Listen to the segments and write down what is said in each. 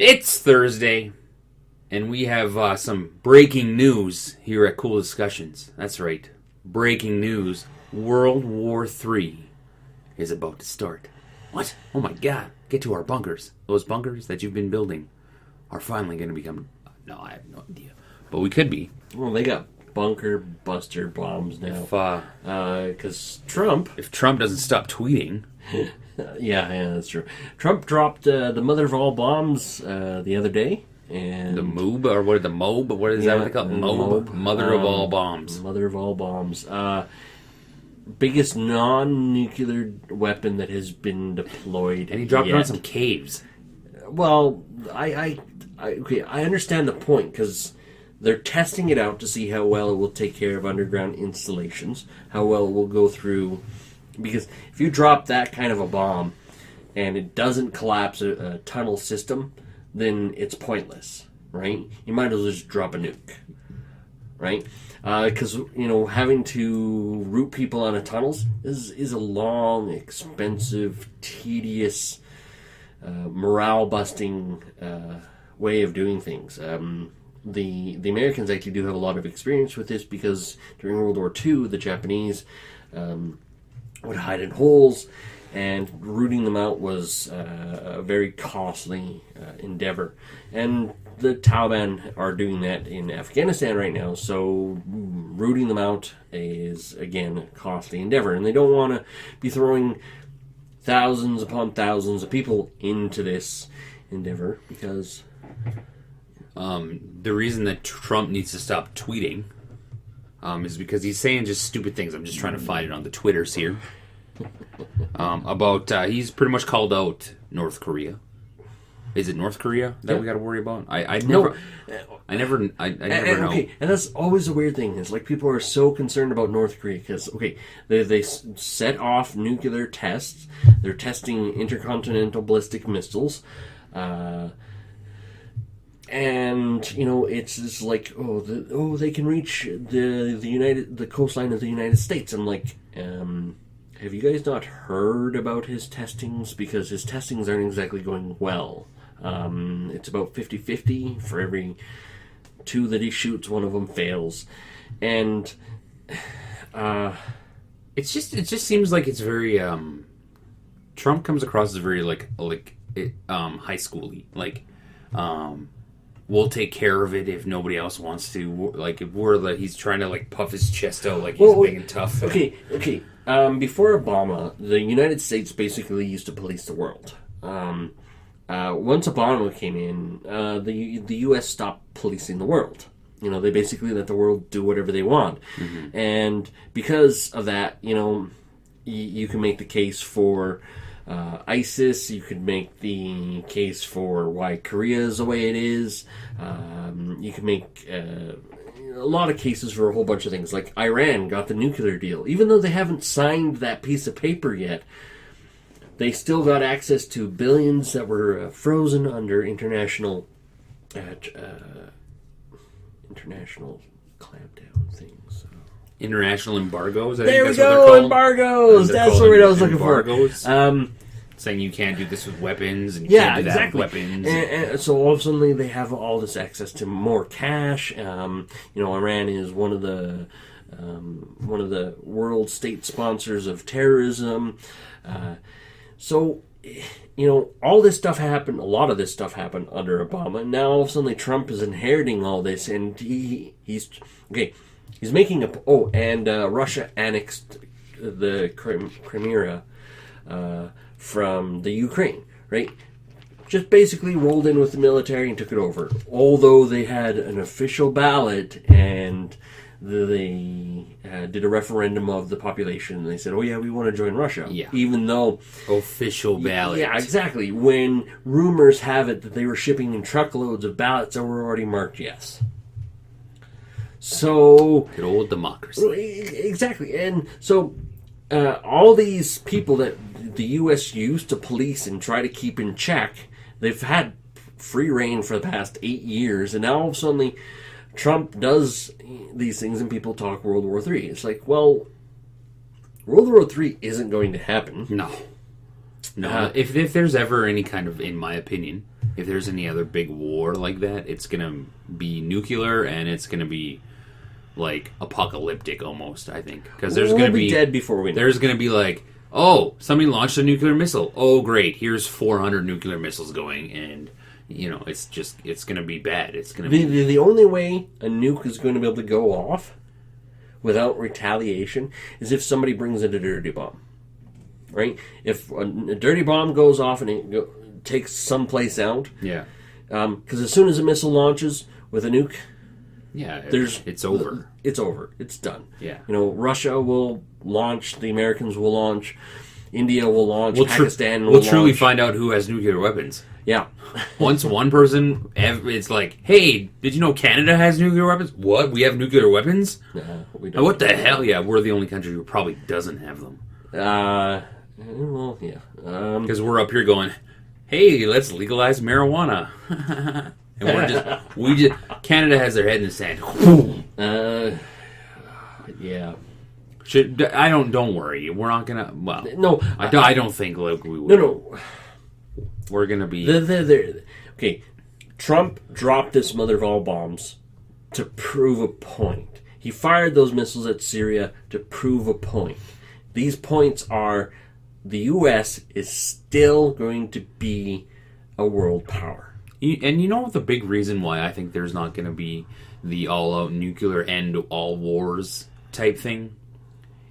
It's Thursday, and we have some breaking news here at Coull Discussions. That's right, breaking news. World War III is about to start. What? Oh my God. Get to our bunkers. Those bunkers that you've been building are finally going to become... No, I have no idea. But we could be. Well, they got bunker buster bombs now. Because Trump... If Trump doesn't stop tweeting... yeah, that's true. Trump dropped the mother of all bombs the other day. And the MOOB, or what? The MOB? What is that what they call it? MOB? Mother of all bombs. Mother of all bombs. Biggest non-nuclear weapon that has been deployed. And he dropped it on some caves. Well, I understand the point, because they're testing it out to see how well it will take care of underground installations, how well it will go through. Because if you drop that kind of a bomb and it doesn't collapse a tunnel system, then it's pointless, right? You might as well just drop a nuke, right? Because, having to route people out of tunnels is a long, expensive, tedious, morale-busting way of doing things. The Americans actually do have a lot of experience with this, because during World War II, the Japanese... would hide in holes, and rooting them out was a very costly endeavor. And the Taliban are doing that in Afghanistan right now, so rooting them out is, again, a costly endeavor. And they don't want to be throwing thousands upon thousands of people into this endeavor, because... the reason that Trump needs to stop tweeting... is because he's saying just stupid things. I'm just trying to find it on the Twitters here. He's pretty much called out North Korea. Is it North Korea that we got to worry about? I never know. Okay, and that's always a weird thing. Is like people are so concerned about North Korea because they set off nuclear tests. They're testing intercontinental ballistic missiles. And it's just like they can reach the coastline of the United States. I'm like, have you guys not heard about his testings? Because his testings aren't exactly going well. It's about 50-50. For every 2 that he shoots, one of them fails, and it just seems like it's very Trump comes across as very high schooly, we'll take care of it if nobody else wants to. Like, if he's trying to puff his chest out like he's big and tough. Okay. Before Obama, the United States basically used to police the world. Once Obama came in, the U.S. stopped policing the world. They basically let the world do whatever they want. Mm-hmm. And because of that, you can make the case for ISIS. You could make the case for why Korea is the way it is. You can make a lot of cases for a whole bunch of things. Like Iran got the nuclear deal. Even though they haven't signed that piece of paper yet, they still got access to billions that were frozen under international clampdown things. International embargoes? There we go, embargoes! That's the word I was looking for. Saying you can't do this with weapons, and you can't do that with weapons. And so all of a sudden they have all this access to more cash. Iran is one of the world state sponsors of terrorism. So all this stuff happened. A lot of this stuff happened under Obama. And now all of a sudden Trump is inheriting all this, and he's making a... Oh, and Russia annexed the Crimea from the Ukraine, right? Just basically rolled in with the military and took it over. Although they had an official ballot and they did a referendum of the population, and they said, oh yeah, we want to join Russia. Yeah. Even though... Official ballot. Yeah, exactly. When rumors have it that they were shipping in truckloads of ballots that were already marked yes. So... Good old democracy. Exactly. And so all these people that the U.S. used to police and try to keep in check, they've had free reign for the past 8 years, and now all of a sudden Trump does these things and people talk World War III. It's like, well, World War III isn't going to happen. No. If there's ever any kind of, in my opinion, if there's any other big war like that, it's going to be nuclear, and it's going to be like apocalyptic almost, I think. Because there's going to be dead before we know. There's going to be like, oh, somebody launched a nuclear missile. Oh, great. Here's 400 nuclear missiles going, and it's going to be bad. It's going to be the only way a nuke is going to be able to go off without retaliation is if somebody brings in a dirty bomb, right? If a dirty bomb goes off and it takes someplace out, yeah. Because as soon as a missile launches with a nuke, yeah, it's over. It's over. It's done. Yeah. Russia will launch. The Americans will launch. India will launch. Pakistan will We'll launch. truly find out who has nuclear weapons. Yeah. Once one person, it's like, hey, did you know Canada has nuclear weapons? What? We have nuclear weapons? We don't. What the hell? Yeah, we're the only country who probably doesn't have them. Well, yeah. Because we're up here going, hey, let's legalize marijuana. And Canada has their head in the sand. Yeah. Don't worry. We're not gonna, well, No. I don't think like we will. No. We're gonna be. Okay. Trump dropped this mother of all bombs to prove a point. He fired those missiles at Syria to prove a point. These points are the U.S. is still going to be a world power. And you know the big reason why I think there's not going to be the all-out nuclear end all wars type thing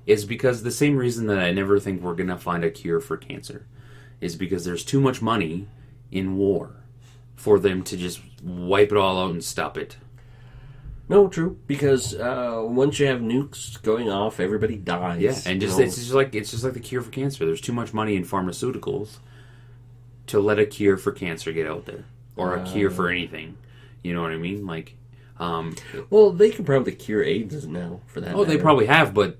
is because the same reason that I never think we're going to find a cure for cancer is because there's too much money in war for them to just wipe it all out and stop it. No, true. Because once you have nukes going off, everybody dies. Yeah, and it's just like the cure for cancer. There's too much money in pharmaceuticals to let a cure for cancer get out there. Or a cure for anything. You know what I mean? Like, well, they can probably cure AIDS now for that. Oh, they probably have, but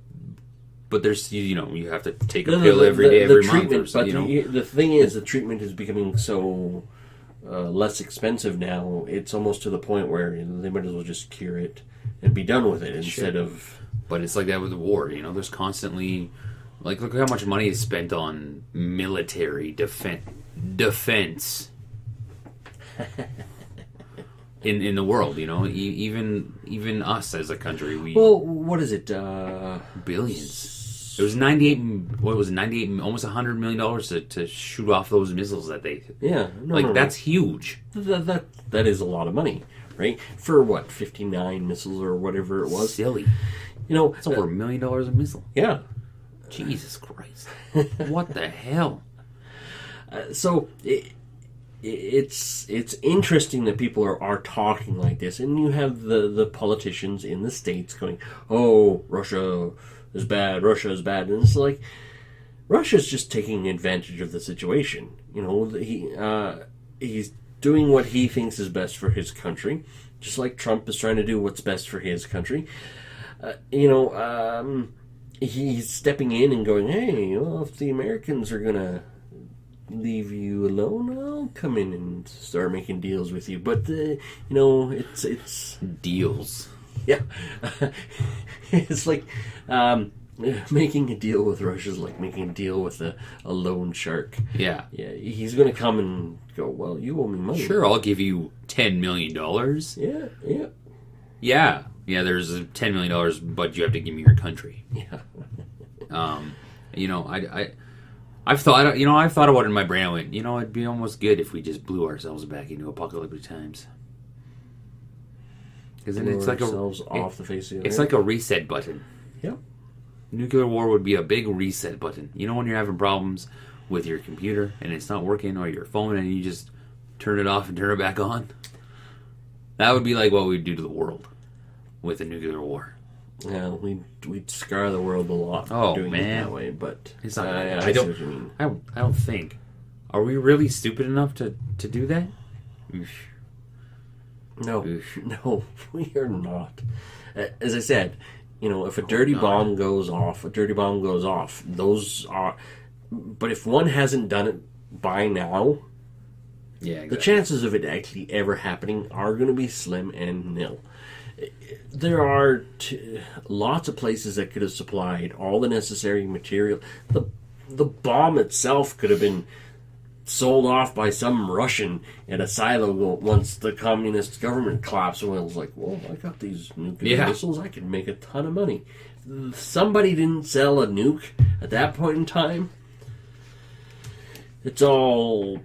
there's you have to take a pill every day, every month. Or so, the thing is, the treatment is becoming so less expensive now. It's almost to the point where they might as well just cure it and be done with it instead of. But it's like that with the war. There's constantly look how much money is spent on military defense. in the world, even us as a country, what is it? Billions. It was 98. What was it? 98, almost $100 million to shoot off those missiles that they. Yeah, that's huge. That is a lot of money, right? For what, 59 missiles or whatever it was. Silly. It's over $1 million a missile. Yeah. Jesus Christ. What the hell? So. It's interesting that people are talking like this, and you have the politicians in the States going, "Oh, Russia is bad, and it's like Russia's just taking advantage of the situation. He's doing what he thinks is best for his country, just like Trump is trying to do what's best for his country. He's stepping in and going, hey, well, if the Americans are gonna leave you alone, I'll come in and start making deals with you. But it's deals. Yeah, it's like making a deal with Russia is like making a deal with a loan shark. Yeah, he's going to come and go, well, you owe me money. Sure, I'll give you $10 million. Yeah. There's $10 million, but you have to give me your country. Yeah. I've thought about it in my brain. I went, it'd be almost good if we just blew ourselves back into apocalyptic times. Because then it's like off the face of the it's like a reset button. Yeah. Nuclear war would be a big reset button. When you're having problems with your computer and it's not working, or your phone, and you just turn it off and turn it back on. That would be like what we'd do to the world with a nuclear war. Yeah, we'd scar the world a lot doing it that way, but it's not. I see what you mean. I don't think. Are we really stupid enough to do that? Oof. No, we are not. As I said, if a dirty bomb goes off, Those are. But if one hasn't done it by now, exactly. The chances of it actually ever happening are going to be slim and nil. There are lots of places that could have supplied all the necessary material. The bomb itself could have been sold off by some Russian at a silo once the communist government collapsed. And it was like, well, I got these nuclear missiles. I could make a ton of money. Somebody didn't sell a nuke at that point in time. It's all...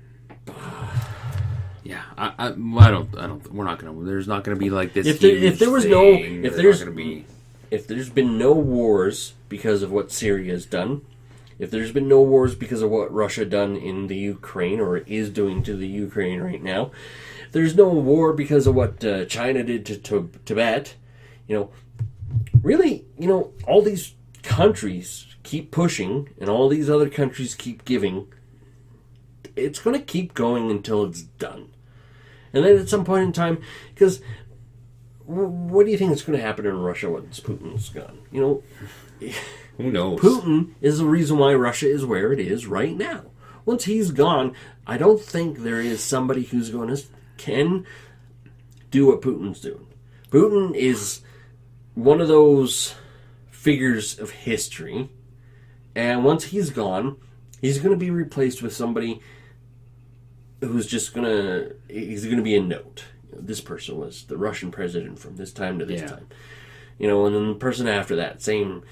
Yeah, I don't. We're not gonna. There's not gonna be like this. If there's been no wars because of what Syria has done, if there's been no wars because of what Russia done in the Ukraine or is doing to the Ukraine right now, if there's no war because of what China did to Tibet, really, all these countries keep pushing and all these other countries keep giving. It's going to keep going until it's done. And then at some point in time, because what do you think is going to happen in Russia once Putin's gone? Who knows? Putin is the reason why Russia is where it is right now. Once he's gone, I don't think there is somebody who's going to can do what Putin's doing. Putin is one of those figures of history, and once he's gone, he's going to be replaced with somebody who's just he's going to be a note. This person was the Russian president from this time to this time. And then the person after that, same,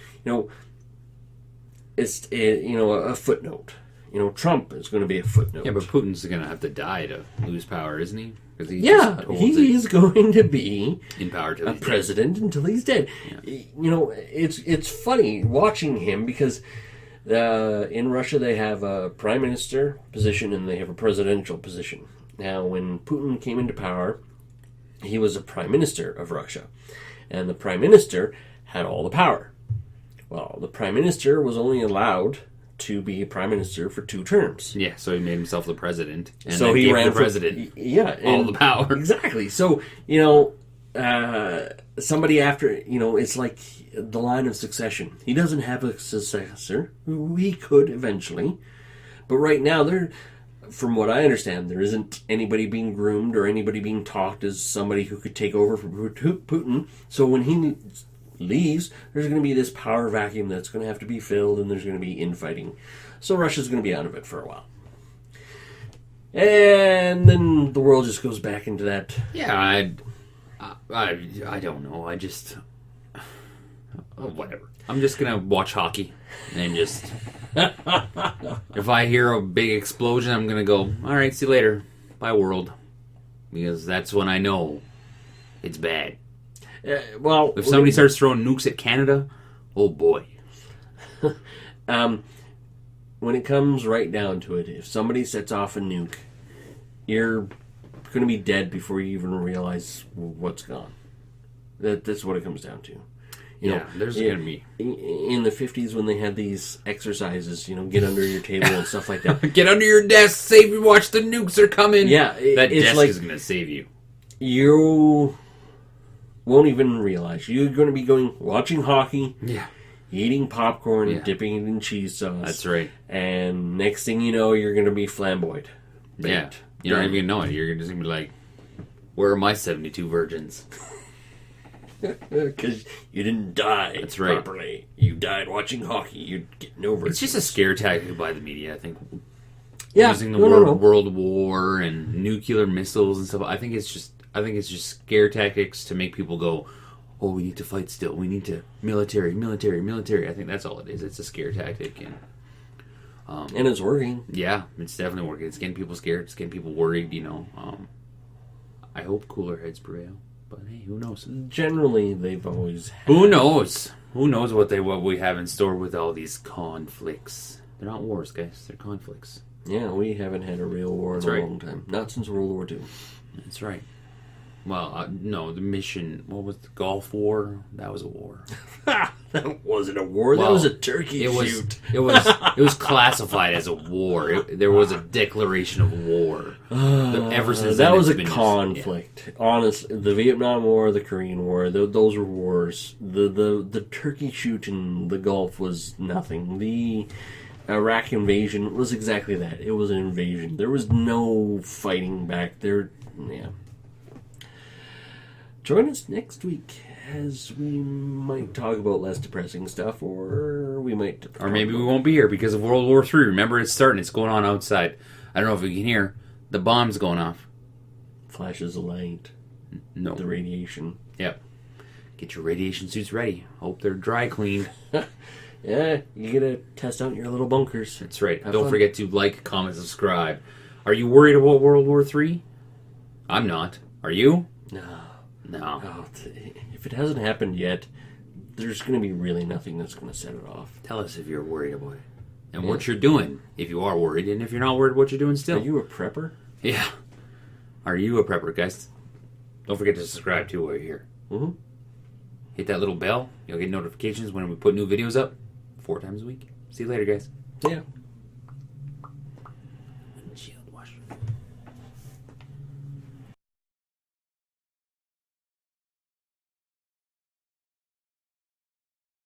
it's, a footnote. Trump is going to be a footnote. Yeah, but Putin's going to have to die to lose power, isn't he? He's going to be in power till a president until he's dead. Yeah. It's funny watching him because... in Russia, they have a prime minister position and they have a presidential position. Now, when Putin came into power, he was a prime minister of Russia. And the prime minister had all the power. Well, the prime minister was only allowed to be prime minister for 2 terms. Yeah, so he made himself the president. And so he ran the president all the power. Exactly. So, somebody after, it's like the line of succession. He doesn't have a successor who he could eventually. But right now, from what I understand, there isn't anybody being groomed or anybody being talked as somebody who could take over from Putin. So when he leaves, there's going to be this power vacuum that's going to have to be filled, and there's going to be infighting. So Russia's going to be out of it for a while. And then the world just goes back into that. Yeah, I don't know. I just... whatever. I'm just going to watch hockey and just... if I hear a big explosion, I'm going to go, all right, see you later. Bye, world. Because that's when I know it's bad. If somebody starts throwing nukes at Canada, oh boy. When it comes right down to it, if somebody sets off a nuke, you're going to be dead before you even realize what's gone. That's what it comes down to. There's going to be... In the 50s when they had these exercises, get under your table and stuff like that. Get under your desk, save you, watch the nukes are coming. Yeah. That desk is going to save you. You won't even realize. You're going to be watching hockey. Yeah. Eating popcorn and dipping it in cheese sauce. That's right. And next thing you know, you're going to be flamboyant. Yeah. You don't even know it. You're just going to be like, where are my 72 virgins? Because you didn't die properly. You died watching hockey. You get no virgins. It's just a scare tactic by the media, I think. Yeah. Using the word World War and nuclear missiles and stuff. I think it's just scare tactics to make people go, oh, we need to fight still. We need to military. I think that's all it is. It's a scare tactic. And it's working. Yeah, it's definitely working. It's getting people scared. It's getting people worried, I hope cooler heads prevail. But hey, who knows? Generally, they've always had... Who knows? Who knows what we have in store with all these conflicts. They're not wars, guys. They're conflicts. Yeah, we haven't had a real war in a long time. Not since World War II. That's right. Well, no, the mission... What was the Gulf War? That was a war. That wasn't a war. That was a turkey shoot. It was classified as a war. There was a declaration of war. Ever since that was a conflict. Honestly, the Vietnam War, the Korean War, those were wars. The turkey shoot in the Gulf was nothing. The Iraq invasion was exactly that. It was an invasion. There was no fighting back there. Yeah. Join us next week as we might talk about less depressing stuff, or we might... Or maybe we won't be here because of World War III. Remember, it's starting. It's going on outside. I don't know if you can hear the bombs going off. Flashes of light. No. The radiation. Yep. Get your radiation suits ready. Hope they're dry cleaned. Yeah, you gotta test out your little bunkers. That's right. Have Don't fun. forget to like, comment, subscribe. Are you worried about World War III? I'm not. Are you? No. No. Oh, if it hasn't happened yet, there's gonna be really nothing that's gonna set it off. Tell us if you're worried about it. And what you're doing, if you are worried. And if you're not worried, what you're doing still. Are you a prepper? Yeah. Are you a prepper, guys? Don't forget to subscribe, too, while you're here. Mm-hmm. Hit that little bell. You'll get notifications when we put new videos up 4 times a week. See you later, guys. Yeah.